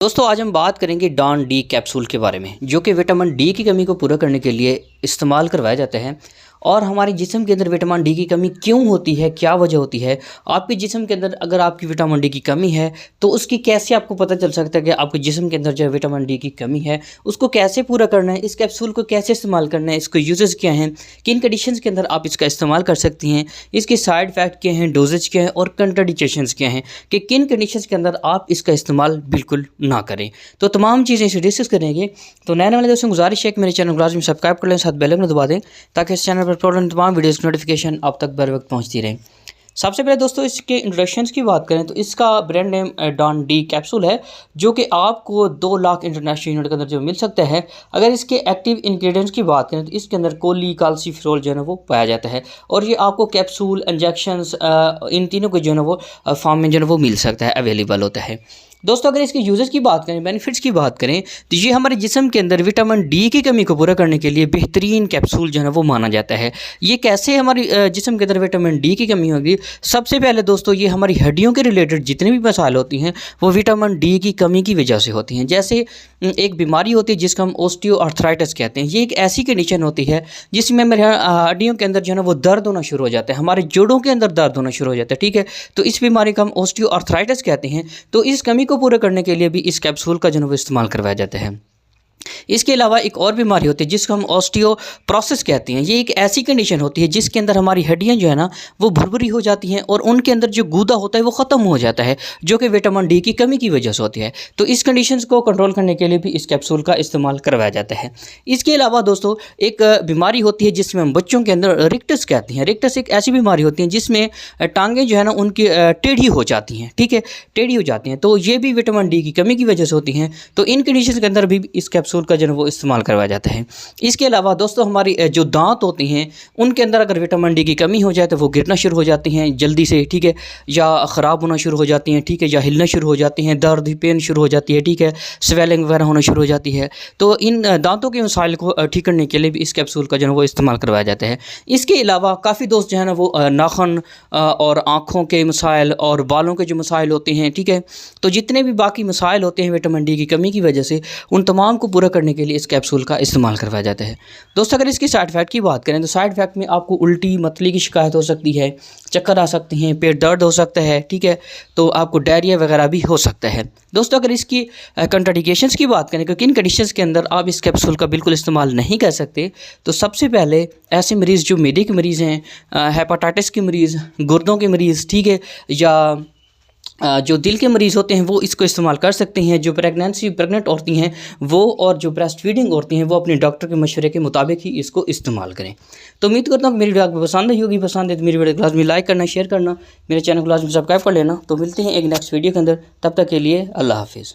दोस्तों आज हम बात करेंगे डॉन डी कैप्सूल के बारे में, जो कि विटामिन डी की कमी को पूरा करने के लिए इस्तेमाल करवाए जाते हैं। और हमारे जिस्म के अंदर विटामिन डी की कमी क्यों होती है, क्या वजह होती है, आपके जिस्म के अंदर अगर आपकी विटामिन डी की कमी है तो उसकी कैसे आपको पता चल सकता है कि आपके जिस्म के अंदर जो है विटामिन डी की कमी है, उसको कैसे पूरा करना है, इस कैप्सूल को कैसे इस्तेमाल करना है, इसको यूजेस क्या हैं, किन कंडीशंस के अंदर आप इसका इस्तेमाल कर सकती हैं, इसके साइड इफ़ेक्ट क्या हैं, डोजेज क्या हैं और कंट्राइंडिकेशंस क्या हैं कि किन कंडीशंस के अंदर आप इसका इस्तेमाल बिल्कुल ना करें। तो तमाम चीज़ें इसे डिस्कस करेंगे। तो नए वाले दोस्तों गुजारिश है कि मेरे चैनल को सब्सक्राइब कर लें, साथ बेल आइकन दबा दें ताकि इस चैनल पर अपलोड तमाम वीडियोज़ की नोटिफिकेशन आप तक बर वक्त पहुँचती रहे। सबसे पहले दोस्तों इसके इंट्रोडक्शंस की बात करें तो इसका brand name Don D capsule है, जो कि आपको 2 लाख इंटरनेशनल यूनिट के अंदर जो मिल सकता है। अगर इसके एक्टिव इंग्रेडिएंट्स की बात करें तो इसके अंदर कोलीकाल्सिफेरॉल जो है ना वो पाया जाता है, और ये आपको कैप्सूल इंजेक्शंस इन तीनों के जो है ना वो फॉर्म में जो है वो मिल सकता है, अवेलेबल होता है। दोस्तों अगर इसके यूजेस की बात करें, बेनिफिट्स की बात करें, तो ये हमारे जिस्म के अंदर विटामिन डी की कमी को पूरा करने के लिए बेहतरीन कैप्सूल जो है ना वो माना जाता है। ये कैसे हमारी जिस्म के अंदर विटामिन डी की कमी होगी? सबसे पहले दोस्तों ये हमारी हड्डियों के रिलेटेड जितने भी मसाइल होती हैं वो विटामिन डी की कमी की वजह से होती हैं। जैसे एक बीमारी होती है जिसको हम ऑस्टियोआर्थराइटिस कहते हैं। ये एक ऐसी कंडीशन होती है जिसमें हमारे हड्डियों के अंदर जो है ना वो दर्द होना शुरू हो जाता है, हमारे जोड़ों के अंदर दर्द होना शुरू हो जाता है, ठीक है। तो इस बीमारी को हम ऑस्टियोआर्थराइटिस कहते हैं। तो इस कमी को पूरा करने के लिए भी इस कैप्सूल का जो है वो इस्तेमाल करवाया जाता है। इसके अलावा एक और बीमारी होती है जिसको हम ऑस्टियोप्रोसिस कहते हैं। ये एक ऐसी कंडीशन होती है जिसके अंदर हमारी हड्डियां जो है ना वो भुरभुरी हो जाती हैं और उनके अंदर जो गूदा होता है वो ख़त्म हो जाता है, जो कि विटामिन डी की कमी की वजह से होती है। तो इस कंडीशंस को कंट्रोल करने के लिए भी इस कैप्सूल का इस्तेमाल करवाया जाता है। इसके अलावा दोस्तों एक बीमारी होती है जिसमें हम बच्चों के अंदर रिक्टस कहते हैं। रिक्टस एक ऐसी बीमारी होती है जिसमें टांगें जो है ना उनकी टेढ़ी हो जाती हैं, ठीक है, टेढ़ी हो जाती हैं। तो ये भी विटामिन डी की कमी की वजह से होती हैं। तो इन कंडीशन के अंदर भी इस कैप्सूल का जो है वो इस्तेमाल करवाया जाता है। इसके अलावा दोस्तों हमारी जो दांत होती हैं उनके अंदर अगर विटामिन डी की कमी हो जाए तो वो गिरना शुरू हो जाती हैं जल्दी से, ठीक है, या ख़राब होना शुरू हो जाती हैं, ठीक है, या हिलना शुरू हो जाती हैं, दर्द पेन शुरू हो जाती है, ठीक है, स्वेलिंग वगैरह होना शुरू हो जाती है। तो इन दांतों के मसाइल को ठीक करने के लिए भी इस कैप्सूल का जो है वो इस्तेमाल करवाया जाता है। इसके अलावा काफ़ी दोस्त जो है ना वो नाखून और आँखों के मसाइल और बालों के जो मसाइल होते हैं, ठीक है, तो जितने भी बाकी मसाइल होते हैं विटामिन डी की कमी की वजह से, उन तमाम को पूरा करने के लिए इस कैप्सूल का इस्तेमाल करवाया जाता है। दोस्तों अगर इसकी साइड इफ़ेक्ट की बात करें तो साइड इफ़ेक्ट में आपको उल्टी मतली की शिकायत हो सकती है, चक्कर आ सकते हैं, पेट दर्द हो सकता है, ठीक है, तो आपको डायरिया वगैरह भी हो सकता है। दोस्तों अगर इसकी कंट्राइंडिकेशंस की बात करें कि किन कंडीशंस के अंदर आप इस कैप्सूल का बिल्कुल इस्तेमाल नहीं कर सकते, तो सबसे पहले ऐसे मरीज़ जो मैदे के मरीज़ हैं, हेपाटाइटिस के मरीज़, गुर्दों के मरीज़, ठीक है, या जो दिल के मरीज़ होते हैं वो इसको इस्तेमाल कर सकते हैं। जो प्रेग्नेंट औरतें हैं वो, और जो ब्रेस्ट फीडिंग औरतें हैं वो अपने डॉक्टर के मशवरे के मुताबिक ही इसको इस्तेमाल करें। तो उम्मीद करता हूँ कि मेरी वीडियो आपको पसंद आई होगी। पसंद है तो मेरी वीडियो को लाजमी लाइक करना, शेयर करना, मेरे चैनल को लाजमी सब्सक्राइब कर लेना। तो मिलते हैं एक नेक्स्ट वीडियो के अंदर, तब तक के लिए अल्लाह हाफिज़।